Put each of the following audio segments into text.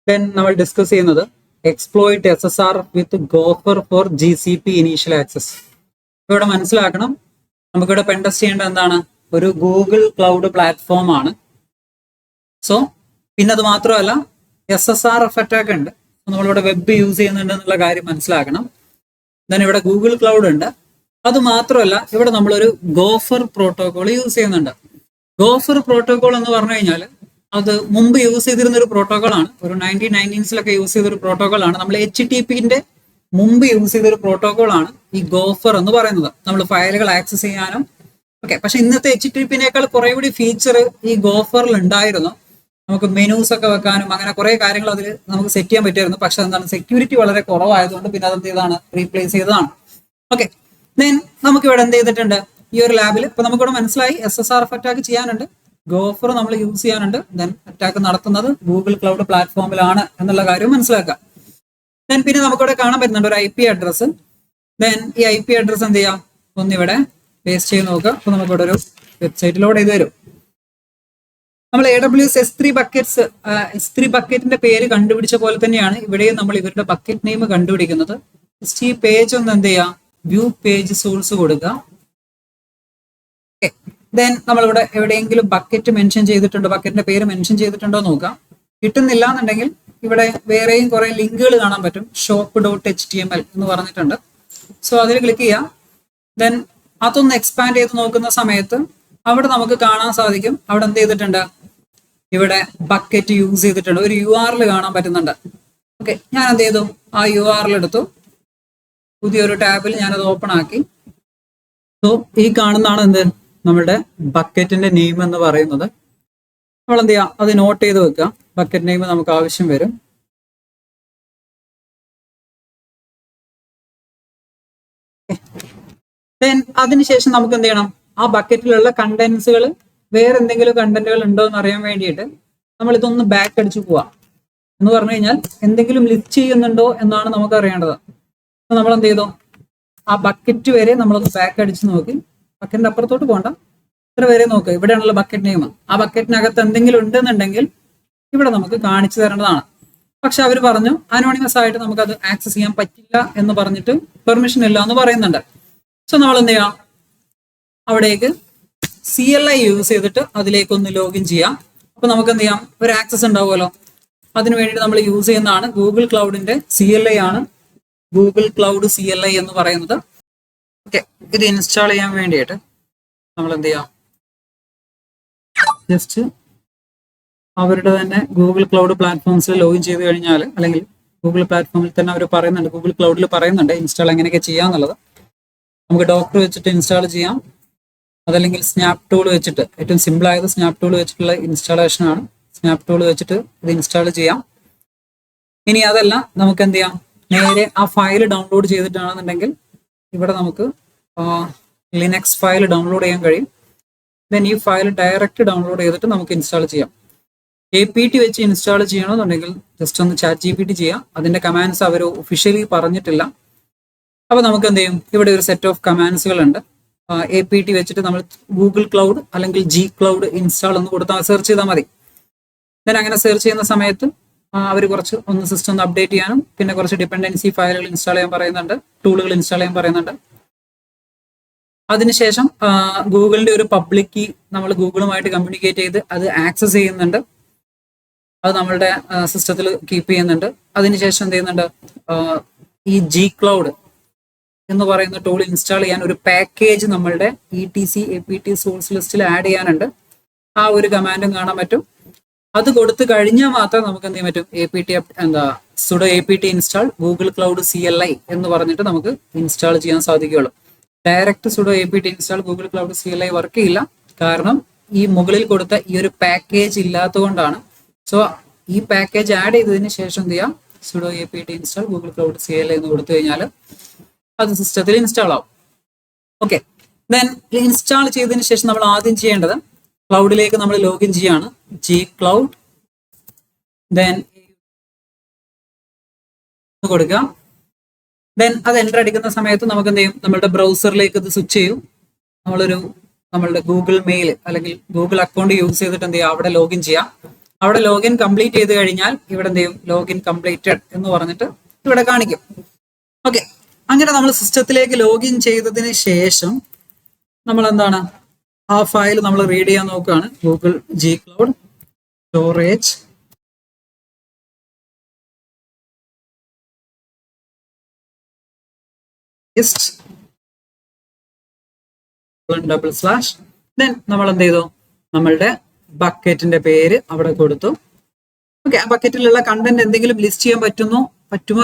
Then നമ്മൾ discuss ചെയ്യുന്നത് exploit SSR with gopher for GCP initial access. ഇവിടെ മനസ്സിലാക്കണം, നമുക്കിവിടെ പെൻടെസ്റ്റ് ചെയ്യേണ്ടത് എന്താണ്? ഒരു ഗൂഗിൾ ക്ലൗഡ് പ്ലാറ്റ്ഫോം ആണ്. സോ പിന്നെ അത് മാത്രമല്ല SSRF അറ്റാക്ക് ഉണ്ട്. നമ്മളിവിടെ വെബ് യൂസ് ചെയ്യുന്നുണ്ട് എന്നുള്ള കാര്യം മനസ്സിലാക്കണം. ദെൻ ഇവിടെ ഗൂഗിൾ ക്ലൗഡ് ഉണ്ട്. അത് മാത്രമല്ല ഇവിടെ നമ്മളൊരു ഗോഫർ പ്രോട്ടോകോൾ യൂസ് ചെയ്യുന്നുണ്ട്. ഗോഫർ പ്രോട്ടോകോൾ എന്ന് പറഞ്ഞു കഴിഞ്ഞാൽ അത് മുമ്പ് യൂസ് ചെയ്തിരുന്ന ഒരു പ്രോട്ടോകോൾ ആണ്. ഒരു 1990s യൂസ് ചെയ്തൊരു പ്രോട്ടോകോൾ ആണ്. നമ്മൾ HTTPന്റെ മുമ്പ് യൂസ് ചെയ്തൊരു പ്രോട്ടോകോൾ ആണ് ഈ ഗോഫർ എന്ന് പറയുന്നത്. നമ്മൾ ഫയലുകൾ ആക്സസ് ചെയ്യാനും ഓക്കെ. പക്ഷെ ഇന്നത്തെ HTTPനേക്കാൾ കുറെ കൂടി ഫീച്ചർ ഈ ഗോഫറിൽ ഉണ്ടായിരുന്നു. നമുക്ക് മെനൂസ് ഒക്കെ വെക്കാനും അങ്ങനെ കുറെ കാര്യങ്ങൾ അതിൽ നമുക്ക് സെറ്റ് ചെയ്യാൻ പറ്റുമായിരുന്നു. പക്ഷെ എന്താണ്, സെക്യൂരിറ്റി വളരെ കുറവായതുകൊണ്ട് പിന്നെ അതെന്ത് ചെയ്താണ്, റീപ്ലേസ് ചെയ്തതാണ്. ഓക്കെ. ദെൻ നമുക്ക് ഇവിടെ എന്ത് ചെയ്തിട്ടുണ്ട്, ഈ ഒരു ലാബിൽ ഇപ്പൊ നമുക്കിവിടെ മനസ്സിലായി SSRF അറ്റാക്ക് ചെയ്യാനുണ്ട്, ഗോഫർ നമ്മൾ യൂസ് ചെയ്യാനുണ്ട്. ദെൻ അറ്റാക്ക് നടത്തുന്നത് ഗൂഗിൾ ക്ലൗഡ് പ്ലാറ്റ്ഫോമിലാണ് എന്നുള്ള കാര്യം മനസ്സിലാക്കാം. ദെൻ പിന്നെ നമുക്കിവിടെ കാണാൻ പറ്റുന്നുണ്ട് ഒരു IP അഡ്രസ്സ്. ദെൻ ഈ IP അഡ്രസ്സ് എന്ത് ചെയ്യാം, ഒന്നിവിടെ പേസ്റ്റ് ചെയ്ത് നോക്കുക. അപ്പൊ നമുക്കിവിടെ ഒരു വെബ്സൈറ്റ് ലോഡ് ചെയ്ത് തരും. നമ്മൾ AWS S3 ബക്കറ്റ്സ്, S3 ബക്കറ്റിന്റെ പേര് കണ്ടുപിടിച്ച പോലെ തന്നെയാണ് ഇവിടെയും നമ്മൾ ഇവരുടെ ബക്കറ്റ് നെയിം കണ്ടുപിടിക്കുന്നത്. ജസ്റ്റ് ഈ പേജ് ഒന്ന് എന്ത് ചെയ്യാം, വ്യൂ പേജ് സോഴ്സ് കൊടുക്കുക. ദെൻ നമ്മളിവിടെ എവിടെയെങ്കിലും ബക്കറ്റ് മെൻഷൻ ചെയ്തിട്ടുണ്ടോ, ബക്കറ്റിന്റെ പേര് മെൻഷൻ ചെയ്തിട്ടുണ്ടോ നോക്കാം. കിട്ടുന്നില്ല എന്നുണ്ടെങ്കിൽ ഇവിടെ വേറെയും കുറെ ലിങ്കുകൾ കാണാൻ പറ്റും. shop.html എന്ന് പറഞ്ഞിട്ടുണ്ട്. സോ അതിൽ ക്ലിക്ക് ചെയ്യാം. ദെൻ അതൊന്ന് എക്സ്പാൻഡ് ചെയ്ത് നോക്കുന്ന സമയത്ത് അവിടെ നമുക്ക് കാണാൻ സാധിക്കും, അവിടെ എന്ത് ചെയ്തിട്ടുണ്ട്, ഇവിടെ ബക്കറ്റ് യൂസ് ചെയ്തിട്ടുണ്ട്. ഒരു URL കാണാൻ പറ്റുന്നുണ്ട്. ഓക്കെ, ഞാൻ എന്ത് ചെയ്തു, ആ URL എടുത്തു, പുതിയൊരു ടാബിൽ ഞാനത് ഓപ്പൺ ആക്കി. സോ ഈ കാണുന്നതാണ് എന്ത്, നമ്മളുടെ ബക്കറ്റിന്റെ നെയിം എന്ന് പറയുന്നത്. നമ്മൾ എന്ത് ചെയ്യാം, അത് നോട്ട് ചെയ്ത് വെക്കുക. ബക്കറ്റ് നെയിം നമുക്ക് ആവശ്യം വരും. ദെൻ അതിനുശേഷം നമുക്ക് എന്ത് ചെയ്യണം, ആ ബക്കറ്റിലുള്ള കണ്ടന്റ്സുകൾ വേറെ എന്തെങ്കിലും കണ്ടന്റുകൾ ഉണ്ടോ എന്ന് അറിയാൻ വേണ്ടിയിട്ട് നമ്മൾ ഇതൊന്ന് ബാക്ക് അടിച്ചു പോവാം. എന്ന് പറഞ്ഞു കഴിഞ്ഞാൽ എന്തെങ്കിലും ലിസ്റ്റ് ചെയ്യുന്നുണ്ടോ എന്നാണ് നമുക്ക് അറിയേണ്ടത്. നമ്മൾ എന്ത് ചെയ്തോ, ആ ബക്കറ്റ് വരെ നമ്മളൊന്ന് ബാക്ക് അടിച്ച് നോക്കി. ബക്കറ്റിന്റെ അപ്പുറത്തോട്ട് പോകണ്ട, ഇത്ര വരെ നോക്കുക. ഇവിടെയാണല്ലോ ബക്കറ്റ് നെയിം. ആ ബക്കറ്റിനകത്ത് എന്തെങ്കിലും ഉണ്ടെന്നുണ്ടെങ്കിൽ ഇവിടെ നമുക്ക് കാണിച്ചു തരേണ്ടതാണ്. പക്ഷെ അവർ പറഞ്ഞു അനോണിമസ് ആയിട്ട് നമുക്കത് ആക്സസ് ചെയ്യാൻ പറ്റില്ല എന്ന് പറഞ്ഞിട്ട് പെർമിഷൻ ഇല്ല എന്ന് പറയുന്നുണ്ട്. സോ നമ്മൾ എന്ത് ചെയ്യാം, അവിടേക്ക് CLI യൂസ് ചെയ്തിട്ട് അതിലേക്കൊന്ന് ലോഗിൻ ചെയ്യാം. അപ്പൊ നമുക്ക് എന്ത് ചെയ്യാം, ഒരു ആക്സസ് ഉണ്ടാവുമല്ലോ. അതിനു വേണ്ടിയിട്ട് നമ്മൾ യൂസ് ചെയ്യുന്നതാണ് ഗൂഗിൾ ക്ലൗഡിന്റെ CLI ആണ്, ഗൂഗിൾ ക്ലൗഡ് CLI എന്ന് പറയുന്നത്. ഓക്കെ, ഇത് ഇൻസ്റ്റാൾ ചെയ്യാൻ വേണ്ടിയിട്ട് നമ്മൾ എന്ത് ചെയ്യാം, ജസ്റ്റ് അവരുടെ തന്നെ ഗൂഗിൾ ക്ലൗഡ് പ്ലാറ്റ്ഫോംസിൽ ലോഗിൻ ചെയ്ത് കഴിഞ്ഞാൽ, അല്ലെങ്കിൽ ഗൂഗിൾ പ്ലാറ്റ്ഫോമിൽ തന്നെ അവർ പറയുന്നുണ്ട്, ഗൂഗിൾ ക്ലൗഡിൽ പറയുന്നുണ്ട് ഇൻസ്റ്റാൾ എങ്ങനെയൊക്കെ ചെയ്യാന്നുള്ളത്. നമുക്ക് ഡോക്ടർ വെച്ചിട്ട് ഇൻസ്റ്റാൾ ചെയ്യാം, അതല്ലെങ്കിൽ സ്നാപ്പ് ടൂൾ വെച്ചിട്ട്, ഏറ്റവും സിമ്പിൾ ആയത് സ്നാപ്പ് ടൂൾ വെച്ചിട്ടുള്ള ഇൻസ്റ്റാളേഷൻ ആണ്. സ്നാപ്പ് ടൂൾ വെച്ചിട്ട് ഇത് ഇൻസ്റ്റാൾ ചെയ്യാം. ഇനി അതല്ല, നമുക്ക് എന്ത് ചെയ്യാം, നേരെ ആ ഫയൽ ഡൗൺലോഡ് ചെയ്തിട്ടാണെന്നുണ്ടെങ്കിൽ ഇവിടെ നമുക്ക് ലിനക്സ് ഫയൽ ഡൗൺലോഡ് ചെയ്യാൻ കഴിയും. ദെൻ ഈ ഫയൽ ഡയറക്റ്റ് ഡൗൺലോഡ് ചെയ്തിട്ട് നമുക്ക് ഇൻസ്റ്റാൾ ചെയ്യാം. APT വെച്ച് ഇൻസ്റ്റാൾ ചെയ്യണമെന്നുണ്ടെങ്കിൽ ജസ്റ്റ് ഒന്ന് ChatGPT ചെയ്യാം. അതിന്റെ കമാൻഡ്സ് അവർ ഒഫീഷ്യലി പറഞ്ഞിട്ടില്ല. അപ്പൊ നമുക്ക് എന്ത് ചെയ്യും, ഇവിടെ ഒരു സെറ്റ് ഓഫ് കമാൻഡ്സുകൾ ഉണ്ട്. APT വെച്ചിട്ട് നമ്മൾ ഗൂഗിൾ ക്ലൗഡ് അല്ലെങ്കിൽ G ക്ലൗഡ് ഇൻസ്റ്റാൾ എന്ന് കൊടുത്താൽ സെർച്ച് ചെയ്താൽ മതി. ദെൻ അങ്ങനെ സെർച്ച് ചെയ്യുന്ന സമയത്ത് അവർ കുറച്ച് ഒന്ന് സിസ്റ്റം ഒന്ന് അപ്ഡേറ്റ് ചെയ്യാനും പിന്നെ കുറച്ച് ഡിപ്പെൻഡൻസി ഫയലുകൾ ഇൻസ്റ്റാൾ ചെയ്യാൻ പറയുന്നുണ്ട്, ടൂളുകൾ ഇൻസ്റ്റാൾ ചെയ്യാൻ പറയുന്നുണ്ട്. അതിനുശേഷം ഗൂഗിളിന്റെ ഒരു പബ്ലിക് കീ നമ്മൾ ഗൂഗിളുമായിട്ട് കമ്മ്യൂണിക്കേറ്റ് ചെയ്ത് അത് ആക്സസ് ചെയ്യുന്നുണ്ട്. അത് നമ്മളുടെ സിസ്റ്റത്തിൽ കീപ്പ് ചെയ്യുന്നുണ്ട്. അതിനുശേഷം എന്ത് ചെയ്യുന്നുണ്ട്, ഈ G ക്ലൗഡ് എന്ന് പറയുന്ന ടൂൾ ഇൻസ്റ്റാൾ ചെയ്യാൻ ഒരു പാക്കേജ് നമ്മളുടെ ETC APT സോഴ്സ് ലിസ്റ്റിൽ ആഡ് ചെയ്യാനുണ്ട്. ആ ഒരു കമാൻഡും കാണാൻ പറ്റും. അത് കൊടുത്തു കഴിഞ്ഞാൽ മാത്രമേ നമുക്ക് എന്ത് ചെയ്യാൻ പറ്റും, sudo apt install Google cloud CLI എന്ന് പറഞ്ഞിട്ട് നമുക്ക് ഇൻസ്റ്റാൾ ചെയ്യാൻ സാധിക്കുകയുള്ളൂ. Direct sudo apt install Google cloud CLI work ചെയ്യില്ല. കാരണം ഈ മുകളിൽ കൊടുത്ത ഈ ഒരു പാക്കേജ് ഇല്ലാത്തതുകൊണ്ടാണ്. സോ ഈ പാക്കേജ് ആഡ് ചെയ്തതിന് ശേഷം എന്ത് ചെയ്യാം, sudo apt install Google cloud CLI എന്ന് കൊടുത്തു കഴിഞ്ഞാൽ അത് സിസ്റ്റത്തിൽ ഇൻസ്റ്റാൾ ആവും. ഓക്കെ, ദെൻ ഇൻസ്റ്റാൾ ചെയ്തതിന് ശേഷം നമ്മൾ ആദ്യം ചെയ്യേണ്ടത് ക്ലൗഡിലേക്ക് നമ്മൾ ലോഗിൻ ചെയ്യാണ്. G ക്ലൗഡ് ദെൻ കൊടുക്കുക. ദെൻ അത് എൻ്റർ അടിക്കുന്ന സമയത്ത് നമുക്ക് എന്ത് ചെയ്യും, നമ്മളുടെ ബ്രൗസറിലേക്ക് ഇത് സ്വിച്ച് ചെയ്യും. നമ്മളുടെ ഗൂഗിൾ മെയിൽ അല്ലെങ്കിൽ ഗൂഗിൾ അക്കൗണ്ട് യൂസ് ചെയ്തിട്ട് എന്ത് ചെയ്യുക, അവിടെ ലോഗിൻ ചെയ്യാം. അവിടെ ലോഗിൻ കംപ്ലീറ്റ് ചെയ്ത് കഴിഞ്ഞാൽ ഇവിടെ എന്ത് ചെയ്യും, ലോഗിൻ കംപ്ലീറ്റഡ് എന്ന് പറഞ്ഞിട്ട് ഇവിടെ കാണിക്കും. ഓക്കെ, അങ്ങനെ നമ്മൾ സിസ്റ്റത്തിലേക്ക് ലോഗിൻ ചെയ്തതിന് ശേഷം നമ്മൾ എന്താണ്, ആ ഫയൽ നമ്മൾ റീഡ് ചെയ്യാൻ നോക്കുകയാണ്. Google G cloud storage // then നമ്മൾ എന്ത് ചെയ്തു, നമ്മളുടെ ബക്കറ്റിന്റെ പേര് അവിടെ കൊടുത്തു. ഓക്കെ, ആ ബക്കറ്റിലുള്ള കണ്ടന്റ് എന്തെങ്കിലും ലിസ്റ്റ് ചെയ്യാൻ പറ്റുമോ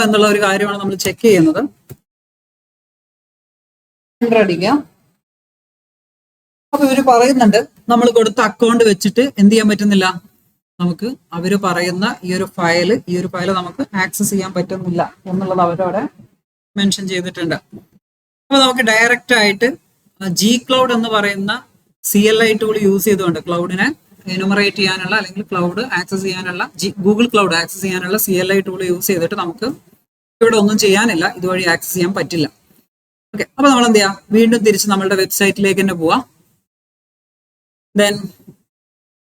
എന്നുള്ള ഒരു കാര്യമാണ് നമ്മൾ ചെക്ക് ചെയ്യുന്നത്. അടിക്കാം. അപ്പൊ ഇവര് പറയുന്നുണ്ട് നമ്മൾ കൊടുത്ത അക്കൗണ്ട് വെച്ചിട്ട് എന്ത് ചെയ്യാൻ പറ്റുന്നില്ല, നമുക്ക് അവര് പറയുന്ന ഈ ഒരു ഫയൽ നമുക്ക് ആക്സസ് ചെയ്യാൻ പറ്റുന്നില്ല എന്നുള്ളത് അവരവിടെ മെൻഷൻ ചെയ്തിട്ടുണ്ട്. അപ്പൊ നമുക്ക് ഡയറക്റ്റ് ആയിട്ട് ജി ക്ലൗഡ് എന്ന് പറയുന്ന CLI ടൂൾ യൂസ് ചെയ്തുകൊണ്ട് ക്ലൗഡിനെ എനുമറേറ്റ് ചെയ്യാനുള്ള അല്ലെങ്കിൽ ക്ലൗഡ് ആക്സസ് ചെയ്യാനുള്ള ഗൂഗിൾ ക്ലൗഡ് ആക്സസ് ചെയ്യാനുള്ള CLI ടൂൾ യൂസ് ചെയ്തിട്ട് നമുക്ക് ഇവിടെ ഒന്നും ചെയ്യാനില്ല, ഇതുവഴി ആക്സസ് ചെയ്യാൻ പറ്റില്ല. ഓക്കെ, അപ്പൊ നമ്മൾ എന്ത് ചെയ്യാം, വീണ്ടും തിരിച്ച് നമ്മളുടെ വെബ്സൈറ്റിലേക്ക് തന്നെ പോവാം. ദെൻ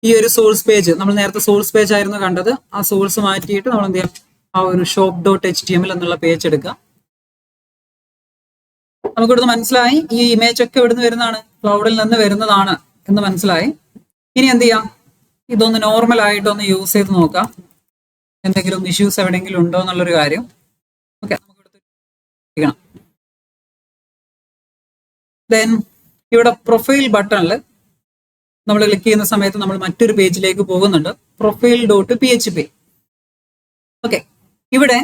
ഈ ഒരു സോഴ്സ് പേജ്, നമ്മൾ നേരത്തെ സോഴ്സ് പേജ് ആയിരുന്നു കണ്ടത്, ആ സോഴ്സ് മാറ്റിയിട്ട് നമ്മൾ എന്ത് ചെയ്യാം, ആ ഒരു shop.html എന്നുള്ള പേജ് എടുക്കുക. നമുക്ക് ഇവിടുന്ന് മനസ്സിലായി ഈ ഇമേജ് ഒക്കെ ഇവിടുന്ന് വരുന്നതാണ്, ക്ലൗഡിൽ നിന്ന് വരുന്നതാണ് എന്ന് മനസ്സിലായി. ഇനി എന്ത് ചെയ്യാം, ഇതൊന്ന് നോർമൽ ആയിട്ടൊന്ന് യൂസ് ചെയ്ത് നോക്കാം, എന്തെങ്കിലും ഇഷ്യൂസ് എവിടെയെങ്കിലും ഉണ്ടോ എന്നുള്ളൊരു കാര്യം. ഓക്കെ, നമുക്ക് ദെൻ ഇവിടെ പ്രൊഫൈൽ ബട്ടണിൽ നമ്മൾ ക്ലിക്ക് ചെയ്യുന്ന സമയത്ത് നമ്മൾ മറ്റൊരു പേജിലേക്ക് പോകുന്നുണ്ട്, profile.php. ഓക്കെ, ഇവിടെ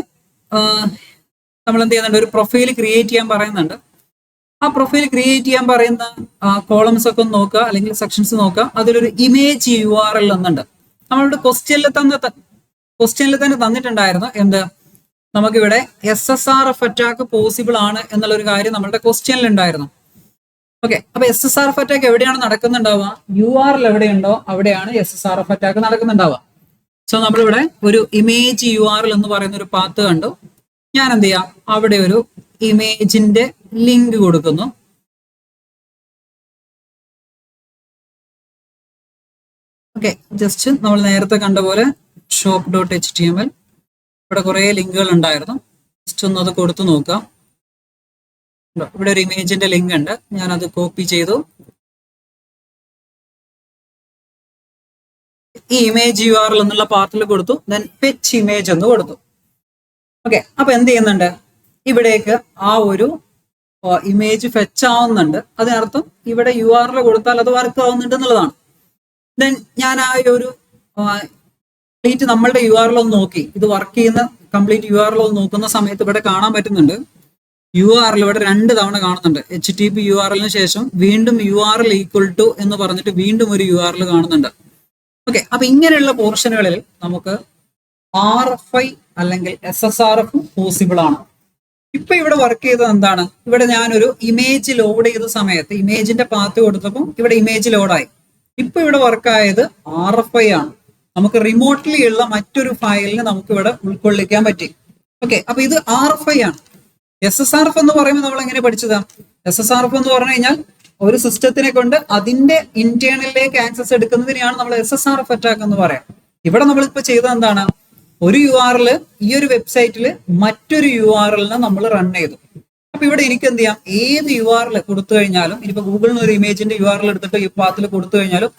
നമ്മൾ എന്ത് ചെയ്യുന്നുണ്ട്, ഒരു പ്രൊഫൈൽ ക്രിയേറ്റ് ചെയ്യാൻ പറയുന്നുണ്ട്. ആ പ്രൊഫൈൽ ക്രിയേറ്റ് ചെയ്യാൻ പറയുന്ന കോളംസ് ഒക്കെ ഒന്ന് നോക്കുക, അല്ലെങ്കിൽ സെക്ഷൻസ് നോക്കുക. അതിലൊരു ഇമേജ് URL എന്നുണ്ട്. നമ്മളുടെ ക്വസ്റ്റ്യനിൽ തന്നെ തന്നിട്ടുണ്ടായിരുന്നു എന്ത്, നമുക്കിവിടെ SSRF അറ്റാക്ക് പോസിബിൾ ആണ് എന്നുള്ള ഒരു കാര്യം നമ്മളുടെ ക്വസ്റ്റ്യനിൽ ഉണ്ടായിരുന്നു. ഓക്കെ, അപ്പൊ SSRF അറ്റാക്ക് എവിടെയാണ് നടക്കുന്നുണ്ടാവുക, URL എവിടെയുണ്ടോ അവിടെയാണ് SSRF അറ്റാക്ക് നടക്കുന്നുണ്ടാവുക. സോ നമ്മളിവിടെ ഒരു ഇമേജ് URL എന്ന് പറയുന്ന ഒരു പാത്ത് കണ്ടു. ഞാൻ എന്ത് ചെയ്യാം, അവിടെ ഒരു ഇമേജിന്റെ ലിങ്ക് കൊടുക്കുന്നു. ഓക്കെ, ജസ്റ്റ് നമ്മൾ നേരത്തെ കണ്ട പോലെ shop.html, ഇവിടെ കുറെ ലിങ്കുകൾ ഉണ്ടായിരുന്നു, ജസ്റ്റ് ഒന്ന് അത് കൊടുത്തു നോക്കാം. ഇവിടെ ഒരു ഇമേജിന്റെ ലിങ്ക് ഉണ്ട്, ഞാനത് കോപ്പി ചെയ്തു. ഈ ഇമേജ് URL എന്നുള്ള പാർട്ടിൽ കൊടുത്തു. ദെൻ ഫെച്ച് ഇമേജ് എന്ന് കൊടുത്തു. ഓക്കെ, അപ്പൊ എന്ത് ചെയ്യുന്നുണ്ട്, ഇവിടേക്ക് ആ ഒരു ഇമേജ് ഫെച്ച് ആവുന്നുണ്ട്. അതിനർത്ഥം ഇവിടെ URL കൊടുത്താൽ അത് വർക്ക് ആവുന്നുണ്ട് എന്നുള്ളതാണ്. ദെൻ ഞാൻ ആ ഒരു കംപ്ലീറ്റ് നമ്മളുടെ URL ഒന്ന് നോക്കി, ഇത് വർക്ക് ചെയ്യുന്ന കംപ്ലീറ്റ് URL ഒന്ന് നോക്കുന്ന സമയത്ത് ഇവിടെ കാണാൻ പറ്റുന്നുണ്ട്, URL ഇവിടെ 2 തവണ കാണുന്നുണ്ട്. HTTP URL ശേഷം വീണ്ടും URL ഈക്വൽ ടു എന്ന് പറഞ്ഞിട്ട് വീണ്ടും ഒരു URL കാണുന്നുണ്ട്. ഓക്കെ, അപ്പൊ ഇങ്ങനെയുള്ള പോർഷനുകളിൽ നമുക്ക് RFI അല്ലെങ്കിൽ SSRF പോസിബിൾ ആണ്. ഇപ്പൊ ഇവിടെ വർക്ക് ചെയ്തത് എന്താണ്, ഇവിടെ ഞാനൊരു ഇമേജ് ലോഡ് ചെയ്ത സമയത്ത് ഇമേജിന്റെ പാത്ത് കൊടുത്തപ്പോൾ ഇവിടെ ഇമേജ് ലോഡായി. ഇപ്പൊ ഇവിടെ വർക്കായത് RFI ആണ്. നമുക്ക് റിമോട്ട്ലി ഉള്ള മറ്റൊരു ഫയലിനെ നമുക്ക് ഇവിടെ ഉൾക്കൊള്ളിക്കാൻ പറ്റി. ഓക്കെ, അപ്പൊ ഇത് RFI ആണ്. SSRF എന്ന് പറയുമ്പോൾ നമ്മൾ എങ്ങനെ പഠിച്ചതാ, SSRF എന്ന് പറഞ്ഞു കഴിഞ്ഞാൽ ഒരു സിസ്റ്റത്തിനെ കൊണ്ട് അതിന്റെ ഇന്റേണലിലേക്ക് ആക്സസ് എടുക്കുന്നതിനെയാണ് നമ്മൾ SSRF അറ്റാക്ക് എന്ന് പറയാം. ഇവിടെ നമ്മളിപ്പോ ചെയ്തത് എന്താണ്, ഒരു URL ഈ ഒരു വെബ്സൈറ്റിൽ മറ്റൊരു URLനെ നമ്മൾ റൺ ചെയ്തു. അപ്പൊ ഇവിടെ എനിക്ക് എന്ത് ചെയ്യാം, ഏത് URL കൊടുത്തു കഴിഞ്ഞാലും, ഇനിയിപ്പോ ഗൂഗിളിൽ നിന്ന് ഒരു ഇമേജിന്റെ URL എടുത്തിട്ട് ഈ പാത്തിൽ കൊടുത്തു കഴിഞ്ഞാലും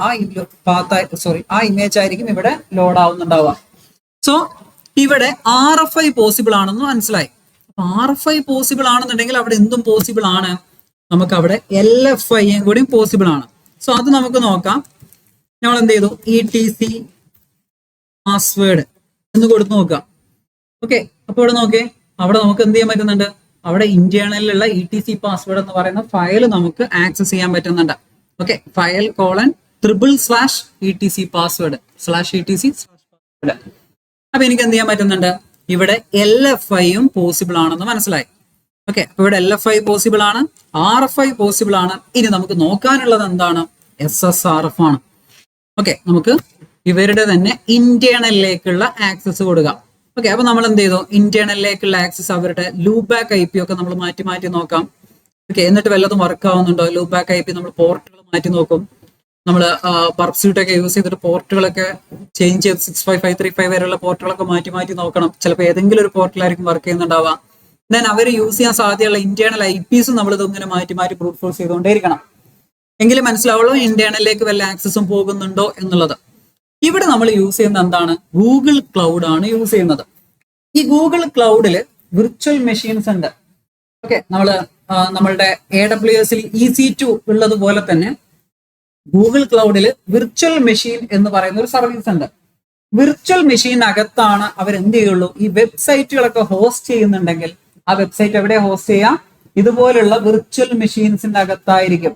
ആ ഇമേജ് ആയിരിക്കും ഇവിടെ ലോഡ് ആവുന്നുണ്ടാവുക. സോ ഇവിടെ RFI പോസിബിൾ ആണെന്ന് മനസ്സിലായി. RFI പോസിബിൾ ആണെന്നുണ്ടെങ്കിൽ അവിടെ എന്തും പോസിബിൾ ആണ്, നമുക്ക് അവിടെ LFI കൂടി പോസിബിൾ ആണ്. സോ അത് നമുക്ക് നോക്കാം. നമ്മൾ എന്ത് ചെയ്തു, ETC പാസ്വേഡ് എന്ന് കൊടുത്ത് നോക്കാം. ഓക്കെ, അപ്പൊ ഇവിടെ നോക്കേ, അവിടെ നമുക്ക് എന്ത് ചെയ്യാൻ പറ്റുന്നുണ്ട്, അവിടെ ഇന്റേണലിലുള്ള ETC പാസ്വേഡ് എന്ന് പറയുന്ന ഫയൽ നമുക്ക് ആക്സസ് ചെയ്യാൻ പറ്റുന്നുണ്ട്. Okay, file :/ETC password /ETC password. അപ്പൊ എനിക്ക് എന്ത് ചെയ്യാൻ പറ്റുന്നുണ്ട്, ഇവിടെ LFIയും പോസിബിൾ ആണെന്ന് മനസ്സിലായി. ഓക്കെ, അപ്പൊ ഇവിടെ LFI പോസിബിൾ ആണ്, RFI പോസിബിൾ ആണ്. ഇനി നമുക്ക് നോക്കാനുള്ളത് എന്താണ്, SSRF ആണ്. ഓക്കെ, നമുക്ക് ഇവരുടെ തന്നെ ഇന്റേണലിലേക്കുള്ള ആക്സസ് കൊടുക്കാം. ഓക്കെ, അപ്പൊ നമ്മൾ എന്ത് ചെയ്തു, ഇന്റേണലിലേക്കുള്ള ആക്സസ് അവരുടെ ലൂപ്പ് ബാക്ക് IP ഒക്കെ നമ്മൾ മാറ്റി നോക്കാം. ഓക്കെ, എന്നിട്ട് വല്ലതും വർക്ക് ആവുന്നുണ്ടോ, ലൂപ്പ് ബാക്ക് IP നമ്മൾ പോർട്ടുകൾ മാറ്റി നോക്കും. നമ്മൾ പർസ്യൂട്ട് ഒക്കെ യൂസ് ചെയ്തിട്ട് പോർട്ടുകളൊക്കെ ചേഞ്ച് ചെയ്ത് 65535 വരെയുള്ള പോർട്ടുകളൊക്കെ മാറ്റി മാറ്റി നോക്കണം. ചിലപ്പോൾ ഏതെങ്കിലും ഒരു പോർട്ടിലായിരിക്കും വർക്ക് ചെയ്യുന്നുണ്ടാവുക. ദെൻ അവർ യൂസ് ചെയ്യാൻ സാധ്യതയുള്ള ഇന്റേണൽ IPs നമ്മൾ ഇങ്ങനെ മാറ്റി മാറ്റി ബ്രൂട്ട് ഫോഴ്സ് ചെയ്തുകൊണ്ടേയിരിക്കണം. എങ്കിലും മനസ്സിലാവുള്ളൂ ഇന്റേണലിലേക്ക് വല്ല ആക്സസും പോകുന്നുണ്ടോ എന്നുള്ളത്. ഇവിടെ നമ്മൾ യൂസ് ചെയ്യുന്ന എന്താണ്? ഗൂഗിൾ ക്ലൗഡ് ആണ് യൂസ് ചെയ്യുന്നത്. ഈ ഗൂഗിൾ ക്ലൗഡിൽ വിർച്വൽ മെഷീൻസ് ഉണ്ട്. ഓക്കെ, നമ്മളുടെ AWS EC2 ഉള്ളതുപോലെ തന്നെ ഗൂഗിൾ ക്ലൗഡിൽ വിർച്വൽ മെഷീൻ എന്ന് പറയുന്ന ഒരു സർവീസ് ഉണ്ട്. വിർച്വൽ മെഷീനകത്താണ് അവർ എന്ത് ചെയ്യുള്ളൂ, ഈ വെബ്സൈറ്റുകളൊക്കെ ഹോസ്റ്റ് ചെയ്യുന്നുണ്ടെങ്കിൽ ആ വെബ്സൈറ്റ് എവിടെ ഹോസ്റ്റ് ചെയ്യാം? ഇതുപോലുള്ള വിർച്വൽ മെഷീൻസിന്റെ അകത്തായിരിക്കും.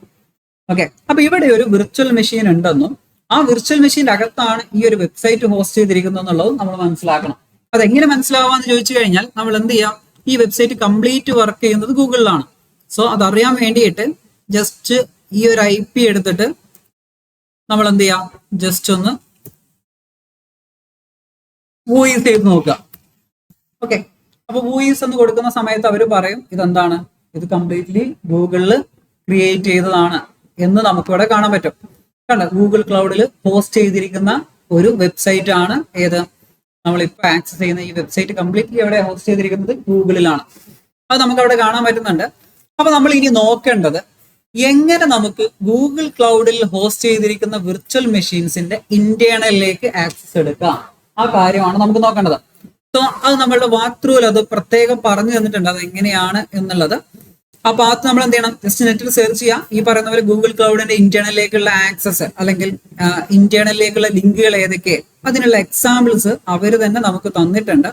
ഓക്കെ, അപ്പൊ ഇവിടെ ഒരു വിർച്വൽ മെഷീൻ ഉണ്ടെന്നും ആ വിർച്വൽ മെഷീന്റെ അകത്താണ് ഈ ഒരു വെബ്സൈറ്റ് ഹോസ്റ്റ് ചെയ്തിരിക്കുന്നത് എന്നുള്ളതും നമ്മൾ മനസ്സിലാക്കണം. അതെങ്ങനെ മനസ്സിലാവാന്ന് ചോദിച്ചു കഴിഞ്ഞാൽ നമ്മൾ എന്ത് ചെയ്യാം? ഈ വെബ്സൈറ്റ് കംപ്ലീറ്റ് വർക്ക് ചെയ്യുന്നത് ഗൂഗിളിലാണ്. സോ അതറിയാൻ വേണ്ടിയിട്ട് ജസ്റ്റ് ഈ ഒരു IP എടുത്തിട്ട് നമ്മൾ എന്ത് ചെയ്യാം? ജസ്റ്റ് ഒന്ന് വോയിസ് ചെയ്ത് നോക്കുക. ഓക്കെ, അപ്പൊ വോയിസ് എന്ന് കൊടുക്കുന്ന സമയത്ത് അവർ പറയും ഇതെന്താണ്, ഇത് കംപ്ലീറ്റ്ലി ഗൂഗിളിൽ ക്രിയേറ്റ് ചെയ്തതാണ് എന്ന് നമുക്കിവിടെ കാണാൻ പറ്റും. കണ്ട, ഗൂഗിൾ ക്ലൗഡിൽ ഹോസ്റ്റ് ചെയ്തിരിക്കുന്ന ഒരു വെബ്സൈറ്റ് ആണ് ഏത്, നമ്മളിപ്പോൾ ആക്സസ് ചെയ്യുന്ന ഈ വെബ്സൈറ്റ് കംപ്ലീറ്റ്ലി എവിടെ ഹോസ്റ്റ് ചെയ്തിരിക്കുന്നത്? ഗൂഗിളിലാണ്. അത് നമുക്ക് അവിടെ കാണാൻ പറ്റുന്നുണ്ട്. അപ്പൊ നമ്മൾ ഇനി നോക്കേണ്ടത് എങ്ങനെ നമുക്ക് ഗൂഗിൾ ക്ലൗഡിൽ ഹോസ്റ്റ് ചെയ്തിരിക്കുന്ന വിർച്വൽ മെഷീൻസിന്റെ ഇന്റേണലിലേക്ക് ആക്സസ് എടുക്കാം, ആ കാര്യമാണ് നമുക്ക് നോക്കേണ്ടത്. സോ അത് നമ്മളുടെ വാക്ക് ത്രൂവിൽ അത് പ്രത്യേകം പറഞ്ഞു തന്നിട്ടുണ്ട് അത് എങ്ങനെയാണ് എന്നുള്ളത്. അപ്പൊ അത് നമ്മൾ എന്ത് ചെയ്യണം? ജസ്റ്റ് നെറ്റിൽ സെർച്ച് ചെയ്യാം. ഈ പറയുന്ന പോലെ ഗൂഗിൾ ക്ലൗഡിന്റെ ഇന്റേണലിലേക്കുള്ള ആക്സസ് അല്ലെങ്കിൽ ഇന്റേണലിലേക്കുള്ള ലിങ്കുകൾ ഏതൊക്കെ, അതിനുള്ള എക്സാമ്പിൾസ് അവർ തന്നെ നമുക്ക് തന്നിട്ടുണ്ട്.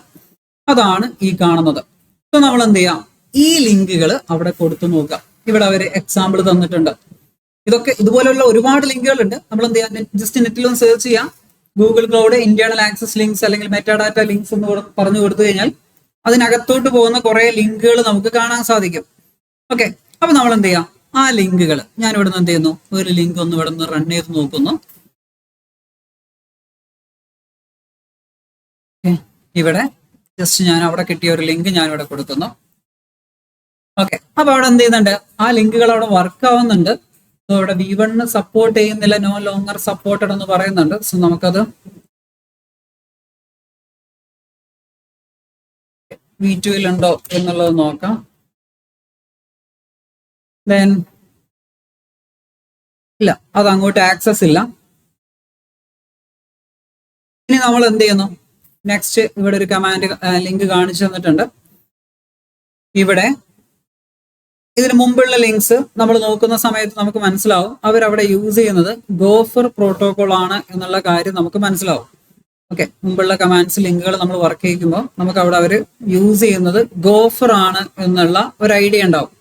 അതാണ് ഈ കാണുന്നത്. സോ നമ്മൾ എന്ത് ചെയ്യാം? ഈ ലിങ്കുകൾ അവിടെ കൊടുത്തു നോക്കാം. ഇവിടെ അവർ എക്സാമ്പിൾ തന്നിട്ടുണ്ട്. ഇതൊക്കെ ഇതുപോലെയുള്ള ഒരുപാട് ലിങ്കുകൾ ഉണ്ട്. നമ്മൾ എന്ത് ചെയ്യാം? ജസ്റ്റ് നെറ്റിൽ ഒന്ന് സെർച്ച് ചെയ്യാം. Google cloud internal access links അല്ലെങ്കിൽ മെറ്റാഡാറ്റ ലിങ്ക്സ് എന്ന് പറഞ്ഞു കൊടുത്തു കഴിഞ്ഞാൽ അതിനകത്തോട്ട് പോകുന്ന കുറെ ലിങ്കുകൾ നമുക്ക് കാണാൻ സാധിക്കും. ഓക്കെ, അപ്പൊ നമ്മൾ എന്ത് ചെയ്യാം? ആ ലിങ്കുകൾ ഞാൻ ഇവിടെ നിന്ന് എന്ത് ചെയ്യുന്നു? ഒരു ലിങ്ക് ഒന്ന് ഇവിടെ നിന്ന് റൺ ചെയ്ത് നോക്കുന്നു. ഇവിടെ ജസ്റ്റ് ഞാൻ അവിടെ കിട്ടിയ ഒരു ലിങ്ക് ഞാൻ ഇവിടെ കൊടുക്കുന്നു. ഓക്കെ, അപ്പൊ അവിടെ എന്ത് ചെയ്യുന്നുണ്ട്? ആ ലിങ്കുകൾ അവിടെ വർക്ക് ആവുന്നുണ്ട്. സോ ഇവിടെ V1 സപ്പോർട്ട് ചെയ്യുന്നില്ല, നോ ലോങ്ങർ സപ്പോർട്ടഡ് എന്ന് പറയുന്നുണ്ട്. സോ നമുക്കത് V2 ഉണ്ടോ എന്നുള്ളത് നോക്കാം. ദെൻ ഇല്ല, അത് അങ്ങോട്ട് ആക്സസ് ഇല്ല. ഇനി നമ്മൾ എന്ത് ചെയ്യുന്നു? നെക്സ്റ്റ് ഇവിടെ ഒരു കമാൻഡ് ലിങ്ക് കാണിച്ചു തന്നിട്ടുണ്ട്. ഇവിടെ ഇതിന് മുമ്പുള്ള ലിങ്ക്സ് നമ്മൾ നോക്കുന്ന സമയത്ത് നമുക്ക് മനസ്സിലാവും അവരവിടെ യൂസ് ചെയ്യുന്നത് ഗോഫർ പ്രോട്ടോകോൾ ആണ് എന്നുള്ള കാര്യം നമുക്ക് മനസ്സിലാവും. ഓക്കെ, മുമ്പുള്ള കമാൻഡ്സ് ലിങ്കുകൾ നമ്മൾ വർക്ക് ചെയ്യുമ്പോൾ നമുക്ക് അവിടെ അവർ യൂസ് ചെയ്യുന്നത് ഗോഫർ ആണ് എന്നുള്ള ഒരു ഐഡിയ ഉണ്ടാവും.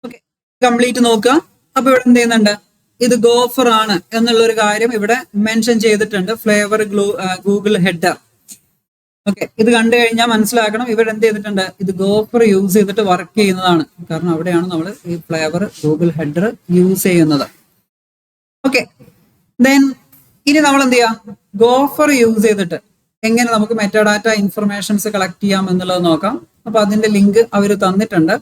ഓക്കെ, കംപ്ലീറ്റ് നോക്കുക. അപ്പൊ ഇവിടെ എന്ത് ചെയ്യുന്നുണ്ട്? ഇത് ഗോഫർ ആണ് എന്നുള്ള ഒരു കാര്യം ഇവിടെ മെൻഷൻ ചെയ്തിട്ടുണ്ട്. Flavour Google header. ഓക്കെ, ഇത് കണ്ടു കഴിഞ്ഞാൽ മനസ്സിലാക്കണം ഇവർ എന്ത് ചെയ്തിട്ടുണ്ട്? ഇത് ഗോഫർ യൂസ് ചെയ്തിട്ട് വർക്ക് ചെയ്യുന്നതാണ്. കാരണം അവിടെയാണ് നമ്മൾ ഈ ഫ്ലേവർ ഗൂഗിൾ ഹെഡർ യൂസ് ചെയ്യുന്നത്. ഓക്കെ, ദെൻ ഇനി നമ്മൾ എന്ത് ചെയ്യാം? ഗോഫർ യൂസ് ചെയ്തിട്ട് എങ്ങനെ നമുക്ക് മെറ്റാഡാറ്റ ഇൻഫർമേഷൻസ് കളക്ട് ചെയ്യാം എന്നുള്ളത് നോക്കാം. അപ്പൊ അതിന്റെ ലിങ്ക് അവർ തന്നിട്ടുണ്ട്.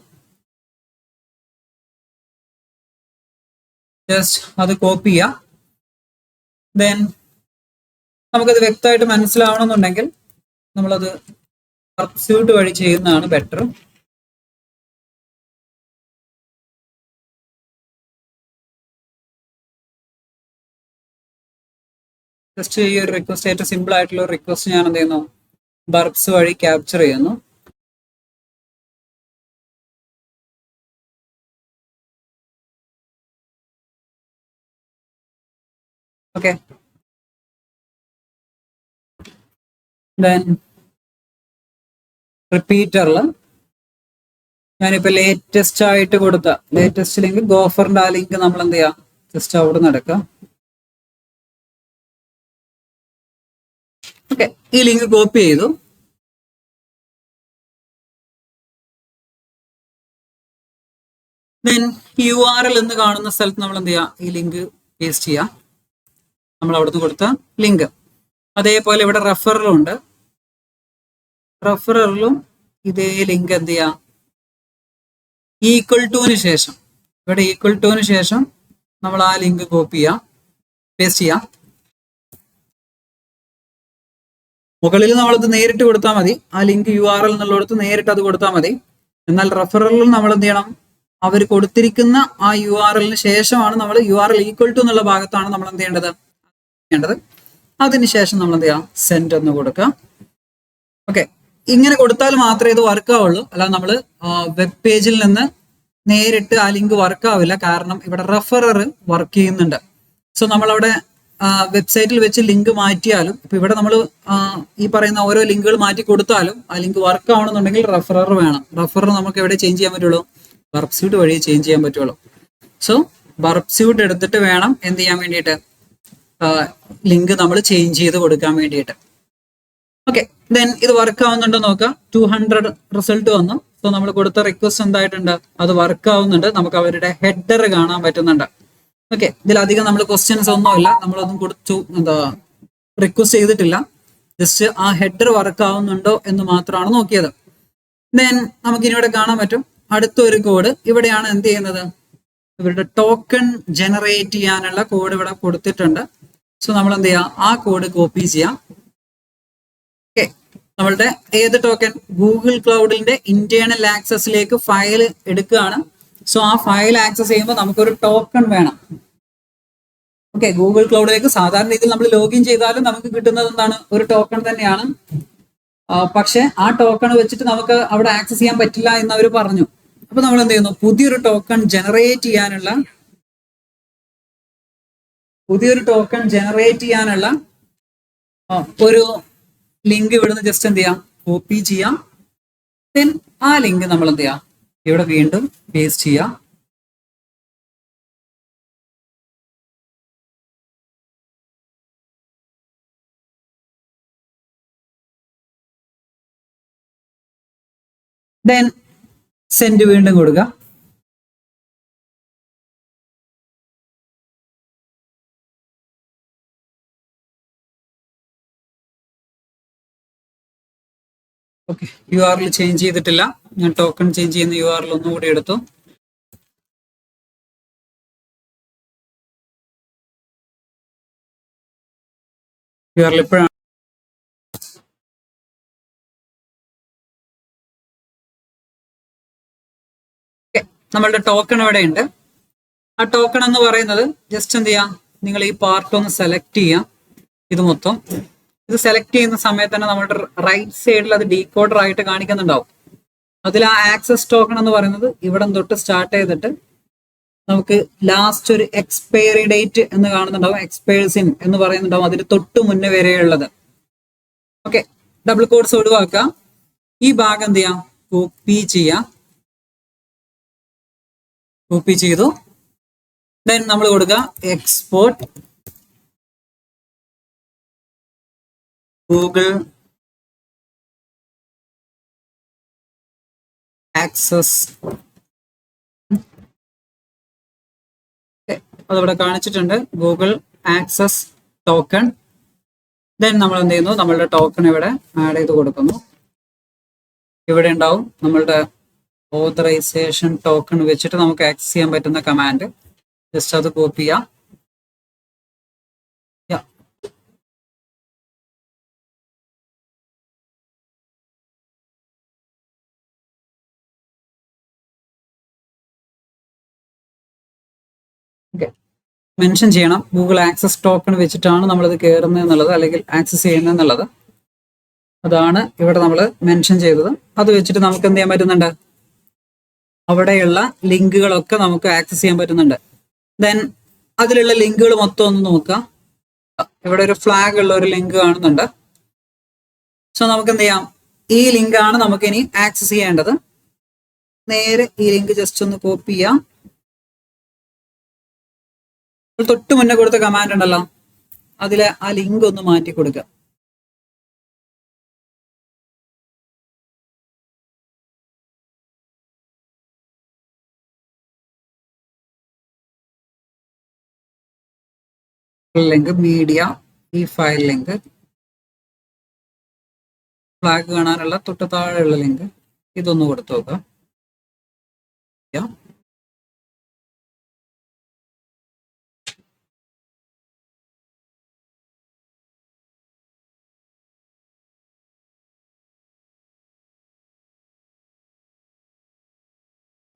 ജസ്റ്റ് അത് കോപ്പി ചെയ്യാം. ദെൻ നമുക്കത് വ്യക്തമായിട്ട് മനസ്സിലാവണമെന്നുണ്ടെങ്കിൽ നമ്മളത് പർസ്യൂട്ട് വഴി ചെയ്യുന്നതാണ് ബെറ്റർ. ജസ്റ്റ് ഈ ഒരു റിക്വസ്റ്റ്, ഏറ്റവും സിമ്പിൾ ആയിട്ടുള്ള ഒരു റിക്വസ്റ്റ് ഞാൻ എന്ത് ചെയ്യുന്നു? ബർബ്സ് വഴി ക്യാപ്ചർ ചെയ്യുന്നു. ഓക്കെ, ദെൻ റിപ്പീറ്ററിൽ ഞാനിപ്പോ ലേറ്റസ്റ്റ് ആയിട്ട് കൊടുത്ത ലേറ്റസ്റ്റ് ലിങ്ക് ഗോഫറിന്റെ ആ ലിങ്ക് നമ്മൾ എന്ത് ചെയ്യാം? ജസ്റ്റ് അവിടെ നിന്ന് എടുക്കാം. ഓക്കെ, ഈ ലിങ്ക് കോപ്പി ചെയ്തു. ദെൻ URL എന്ന് കാണുന്ന സ്ഥലത്ത് നമ്മൾ എന്ത് ചെയ്യാം? ഈ ലിങ്ക് പേസ്റ്റ് ചെയ്യാം. നമ്മൾ അവിടുന്ന് കൊടുത്ത ലിങ്ക്. അതേപോലെ ഇവിടെ റെഫറലും ഉണ്ട്. റെഫററിലും ഇതേ ലിങ്ക് എന്ത് ചെയ്യാം, ഈക്വൽ ടുവിന് ശേഷം, ഇവിടെ ഈക്വൽ ടുവിന് ശേഷം നമ്മൾ ആ ലിങ്ക് കോപ്പി ചെയ്യാം, പേസ്റ്റ് ചെയ്യാം. മുകളിൽ നമ്മളത് നേരിട്ട് കൊടുത്താൽ മതി, ആ ലിങ്ക് URL എന്നുള്ളിടത്ത് നേരിട്ട് അത് കൊടുത്താൽ മതി. എന്നാൽ റെഫറലിൽ നമ്മൾ എന്ത് ചെയ്യണം, അവർ കൊടുത്തിരിക്കുന്ന ആ URL ശേഷമാണ് നമ്മൾ URL ഈക്വൽ ടു എന്നുള്ള ഭാഗത്താണ് നമ്മൾ എന്ത് ചെയ്യേണ്ടത്. അതിനുശേഷം നമ്മൾ എന്ത് ചെയ്യാം, സെൻഡ് എന്ന് കൊടുക്കുക. ഓക്കെ, ഇങ്ങനെ കൊടുത്താൽ മാത്രമേ ഇത് വർക്ക് ആവുള്ളൂ. അല്ലാതെ നമ്മൾ വെബ് പേജിൽ നിന്ന് നേരിട്ട് ആ ലിങ്ക് വർക്ക് ആവില്ല. കാരണം ഇവിടെ റെഫറർ വർക്ക് ചെയ്യുന്നുണ്ട്. സോ നമ്മളവിടെ വെബ്സൈറ്റിൽ വെച്ച് ലിങ്ക് മാറ്റിയാലും, ഇപ്പൊ ഇവിടെ നമ്മൾ ഈ പറയുന്ന ഓരോ ലിങ്കുകൾ മാറ്റി കൊടുത്താലും ആ ലിങ്ക് വർക്ക് ആവണമെന്നുണ്ടെങ്കിൽ റെഫറർ വേണം. റെഫറർ നമുക്ക് എവിടെ ചേഞ്ച് ചെയ്യാൻ പറ്റുള്ളൂ, ബർബ് സ്യൂട്ട് വഴി ചേഞ്ച് ചെയ്യാൻ പറ്റുള്ളൂ. സോ ബർബ് സ്യൂട്ട് എടുത്തിട്ട് വേണം എന്ത് ചെയ്യാൻ വേണ്ടിയിട്ട്, ലിങ്ക് നമ്മൾ ചേഞ്ച് ചെയ്ത് കൊടുക്കാൻ വേണ്ടിയിട്ട്. ഓക്കെ, ദെൻ ഇത് വർക്ക് ആവുന്നുണ്ടോ നോക്കാം. 200 റിസൾട്ട് വന്നു. സോ നമ്മൾ കൊടുത്ത റിക്വസ്റ്റ് എന്തായിട്ടുണ്ട്, അത് വർക്ക് ആവുന്നുണ്ട്. നമുക്ക് അവരുടെ ഹെഡർ കാണാൻ പറ്റുന്നുണ്ട്. ഓക്കെ, ഇതിലധികം നമ്മൾ ക്വസ്റ്റ്യൻസ് ഒന്നുമില്ല, നമ്മളൊന്നും കൊടുത്തു റിക്വസ്റ്റ് ചെയ്തിട്ടില്ല. ജസ്റ്റ് ആ ഹെഡർ വർക്ക് ആവുന്നുണ്ടോ എന്ന് മാത്രമാണ് നോക്കിയത്. ദെൻ നമുക്ക് ഇനി ഇവിടെ കാണാൻ പറ്റും അടുത്തൊരു കോഡ്. ഇവിടെയാണ് എന്ത് ചെയ്യുന്നത്, ഇവരുടെ ടോക്കൺ ജനറേറ്റ് ചെയ്യാനുള്ള കോഡ് ഇവിടെ കൊടുത്തിട്ടുണ്ട്. സോ നമ്മൾ എന്ത് ചെയ്യാം, ആ കോഡ് കോപ്പി ചെയ്യാം. ഓക്കെ, നമ്മളുടെ ഏത് ടോക്കൺ, ഗൂഗിൾ ക്ലൗഡിന്റെ ഇന്റേണൽ ആക്സസിലേക്ക് ഫയൽ എടുക്കുകയാണ്. സോ ആ ഫയൽ ആക്സസ് ചെയ്യുമ്പോൾ നമുക്കൊരു ടോക്കൺ വേണം. ഓക്കെ, ഗൂഗിൾ ക്ലൗഡിലേക്ക് സാധാരണ രീതിയിൽ നമ്മൾ ലോഗിൻ ചെയ്താലും നമുക്ക് കിട്ടുന്നത് എന്താണ്, ഒരു ടോക്കൺ തന്നെയാണ്. പക്ഷെ ആ ടോക്കൺ വെച്ചിട്ട് നമുക്ക് അവിടെ ആക്സസ് ചെയ്യാൻ പറ്റില്ല എന്ന് അവർ പറഞ്ഞു. അപ്പൊ നമ്മൾ എന്ത് ചെയ്യുന്നു, പുതിയൊരു ടോക്കൺ ജനറേറ്റ് ചെയ്യാനുള്ള ഒരു ലിങ്ക് ഇവിടുന്ന് ജസ്റ്റ് എന്ത് ചെയ്യാം, കോപ്പി ചെയ്യാം. ദെൻ ആ ലിങ്ക് നമ്മൾ എന്ത് ചെയ്യാം, ഇവിടെ വീണ്ടും പേസ്റ്റ് ചെയ്യാം. ദെൻ സെൻഡ് വീണ്ടും കൊടുക്കുക. ഓക്കെ, URL ചേഞ്ച് ചെയ്തിട്ടില്ല. ഞാൻ ടോക്കൺ ചേഞ്ച് ചെയ്യുന്ന URL ഒന്നുകൂടി എടുത്തു. URL ഇപ്പോഴാണ് നമ്മളുടെ ടോക്കൺ ഇവിടെ ഉണ്ട്. ആ ടോക്കൺ എന്ന് പറയുന്നത് ജസ്റ്റ് എന്ത് ചെയ്യാം, നിങ്ങൾ ഈ പാർട്ട് ഒന്ന് സെലക്ട് ചെയ്യാം. ഇത് മൊത്തം ഇത് സെലക്ട് ചെയ്യുന്ന സമയത്ത് തന്നെ നമ്മുടെ റൈറ്റ് സൈഡിൽ അത് ഡീകോഡർ ആയിട്ട് കാണിക്കുന്നുണ്ടാവും. അതിൽ ആ ആക്സസ് ടോക്കൺ എന്ന് പറയുന്നത് ഇവിടെ തൊട്ട് സ്റ്റാർട്ട് ചെയ്തിട്ട് നമുക്ക് ലാസ്റ്റ് ഒരു എക്സ്പയറി ഡേറ്റ് എന്ന് കാണുന്നുണ്ടാവും, എക്സ്പയർസ് ഇൻ എന്ന് പറയുന്നുണ്ടാവും, അതിന് തൊട്ട് മുന്നേ വരെയുള്ളത്. ഓക്കെ, ഡബിൾ കോഡ്സ് ഒഴിവാക്കുക. ഈ ഭാഗം എന്ത് ചെയ്യാം, കോപ്പി ചെയ്തു. ദെൻ നമ്മൾ കൊടുക്കുക എക്സ്പോർട്ട് ഗൂഗിൾ ആക്സസ്. അതവിടെ കാണിച്ചിട്ടുണ്ട്, ഗൂഗിൾ ആക്സസ് ടോക്കൺ. ദെൻ നമ്മൾ എന്ത് ചെയ്യുന്നു, നമ്മളുടെ ടോക്കൺ ഇവിടെ ആഡ് ചെയ്ത് കൊടുക്കുന്നു. ഇവിടെ ഉണ്ടാവും നമ്മളുടെ ഓതറൈസേഷൻ ടോക്കൺ വെച്ചിട്ട് നമുക്ക് ആക്സസ് ചെയ്യാൻ പറ്റുന്ന കമാൻഡ്. ജസ്റ്റ് അത് കോപ്പി ചെയ്യാം. ഓക്കെ, മെൻഷൻ ചെയ്യണം ഗൂഗിൾ ആക്സസ് ടോക്കൺ വെച്ചിട്ടാണ് നമ്മളത് കയറുന്നത് എന്നുള്ളത്, അല്ലെങ്കിൽ ആക്സസ് ചെയ്യുന്നത് എന്നുള്ളത്. അതാണ് ഇവിടെ നമ്മൾ മെൻഷൻ ചെയ്തത്. അത് വെച്ചിട്ട് നമുക്ക് എന്ത് ചെയ്യാൻ പറ്റുന്നുണ്ട്, അവിടെയുള്ള ലിങ്കുകളൊക്കെ നമുക്ക് ആക്സസ് ചെയ്യാൻ പറ്റുന്നുണ്ട്. ദെൻ അതിലുള്ള ലിങ്കുകൾ മൊത്തം ഒന്ന് നോക്കുക. ഇവിടെ ഒരു ഫ്ലാഗ് ഉള്ള ഒരു ലിങ്ക് കാണുന്നുണ്ട്. സോ നമുക്ക് എന്ത് ചെയ്യാം, ഈ ലിങ്കാണ് നമുക്ക് ഇനി ആക്സസ് ചെയ്യേണ്ടത്. നേരെ ഈ ലിങ്ക് ജസ്റ്റ് ഒന്ന് കോപ്പി ചെയ്യാം. തൊട്ട് മുന്നേ കൊടുത്ത കമാൻഡ് ഉണ്ടല്ലോ, അതിലെ ആ ലിങ്ക് ഒന്ന് മാറ്റി കൊടുക്കുക. ലിങ്ക് മീഡിയ, ഈ ഫയൽ ലിങ്ക്, ഫ്ലാഗ് കാണാനുള്ള തൊട്ട് താഴെയുള്ള ലിങ്ക്. ഇതൊന്ന് കൊടുത്തു നോക്കാം.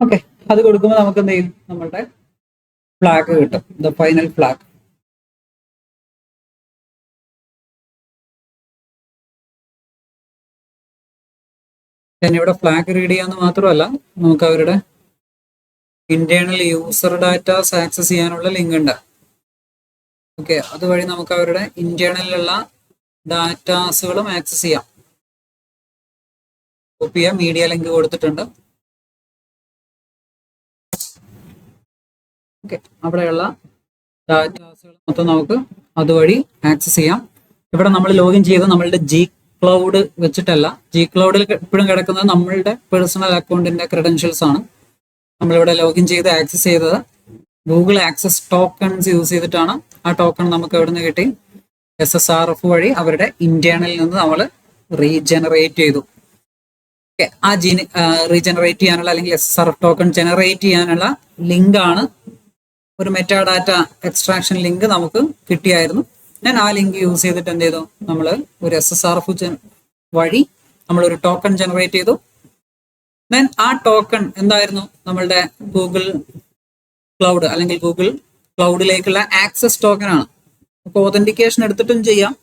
ഓക്കെ, അത് കൊടുക്കുമ്പോൾ നമുക്ക് എന്ത് ചെയ്യും, നമ്മളുടെ ഫ്ലാഗ് കിട്ടും, ദ ഫൈനൽ ഫ്ലാഗ്. ഇവിടെ ഫ്ലാഗ് റീഡ് ചെയ്യാന്ന് മാത്രമല്ല, നമുക്ക് അവരുടെ ഇന്റേണൽ യൂസർ ഡാറ്റാസ് ആക്സസ് ചെയ്യാനുള്ള ലിങ്ക് ഉണ്ട്. ഓക്കെ, അതുവഴി നമുക്ക് അവരുടെ ഇന്റേണലിലുള്ള ഡാറ്റാസുകളും ആക്സസ് ചെയ്യാം. കോപ്പി ചെയ്യാം, മീഡിയ ലിങ്ക് കൊടുത്തിട്ടുണ്ട്. ഓക്കെ, അവിടെയുള്ള ഡാറ്റാസുകൾ മൊത്തം നമുക്ക് അതുവഴി ആക്സസ് ചെയ്യാം. ഇവിടെ നമ്മൾ ലോഗിൻ ചെയ്ത് നമ്മളുടെ ജി ക്ലൗഡ് വെച്ചിട്ടല്ല. ജി ക്ലൗഡിൽ എപ്പോഴും കിടക്കുന്നത് നമ്മളുടെ പേഴ്സണൽ അക്കൗണ്ടിന്റെ ക്രെഡൻഷ്യൽസ് ആണ്. നമ്മളിവിടെ ലോഗിൻ ചെയ്ത് ആക്സസ് ചെയ്തത് ഗൂഗിൾ ആക്സസ് ടോക്കൺസ് യൂസ് ചെയ്തിട്ടാണ്. ആ ടോക്കൺ നമുക്ക് എവിടെ നിന്ന് കിട്ടി? SSRF വഴി അവരുടെ ഇന്റേണലിൽ നിന്ന് നമ്മൾ റീജനറേറ്റ് ചെയ്തു. ആ റീജനറേറ്റ് ചെയ്യാനുള്ള അല്ലെങ്കിൽ SSRF ടോക്കൺ ജനറേറ്റ് ചെയ്യാനുള്ള ലിങ്ക് ആണ് ഒരു മെറ്റാഡാറ്റ എക്സ്ട്രാക്ഷൻ ലിങ്ക് നമുക്ക് കിട്ടിയായിരുന്നു. ഞാൻ ആ ലിങ്ക് യൂസ് ചെയ്തിട്ട് എന്ത് ചെയ്തു, നമ്മൾ ഒരു SSRF വഴി നമ്മളൊരു ടോക്കൺ ജനറേറ്റ് ചെയ്തു. ദെൻ ആ ടോക്കൺ എന്തായിരുന്നു? നമ്മളുടെ ഗൂഗിൾ ക്ലൗഡ് അല്ലെങ്കിൽ ഗൂഗിൾ ക്ലൗഡിലേക്കുള്ള ആക്സസ് ടോക്കൺ ആണ്. അപ്പോൾ ഒതന്റിക്കേഷൻ എടുത്തിട്ടും ചെയ്യാം,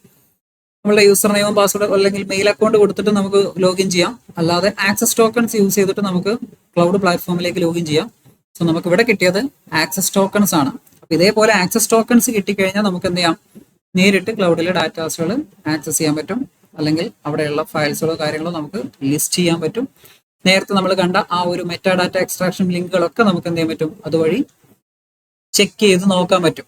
നമ്മളുടെ യൂസർ നെയിമും പാസ്വേഡ് അല്ലെങ്കിൽ മെയിൽ അക്കൗണ്ട് കൊടുത്തിട്ട് നമുക്ക് ലോഗിൻ ചെയ്യാം. അല്ലാതെ ആക്സസ് ടോക്കൺസ് യൂസ് ചെയ്തിട്ട് നമുക്ക് ക്ലൗഡ് പ്ലാറ്റ്ഫോമിലേക്ക് ലോഗിൻ ചെയ്യാം. സോ നമുക്ക് ഇവിടെ കിട്ടിയത് ആക്സസ് ടോക്കൺസ് ആണ്. അപ്പൊ ഇതേപോലെ ആക്സസ് ടോക്കൺസ് കിട്ടിക്കഴിഞ്ഞാൽ നമുക്ക് എന്ത് ചെയ്യാം, നേരിട്ട് ക്ലൗഡിലെ ഡാറ്റാസുകൾ ആക്സസ് ചെയ്യാൻ പറ്റും, അല്ലെങ്കിൽ അവിടെയുള്ള ഫയൽസുകളോ കാര്യങ്ങളോ നമുക്ക് ലിസ്റ്റ് ചെയ്യാൻ പറ്റും. നേരത്തെ നമ്മൾ കണ്ട ആ ഒരു മെറ്റാഡാറ്റ എക്സ്ട്രാക്ഷൻ ലിങ്കുകളൊക്കെ നമുക്ക് എന്ത് ചെയ്യാൻ പറ്റും, അതുവഴി ചെക്ക് ചെയ്ത് നോക്കാൻ പറ്റും.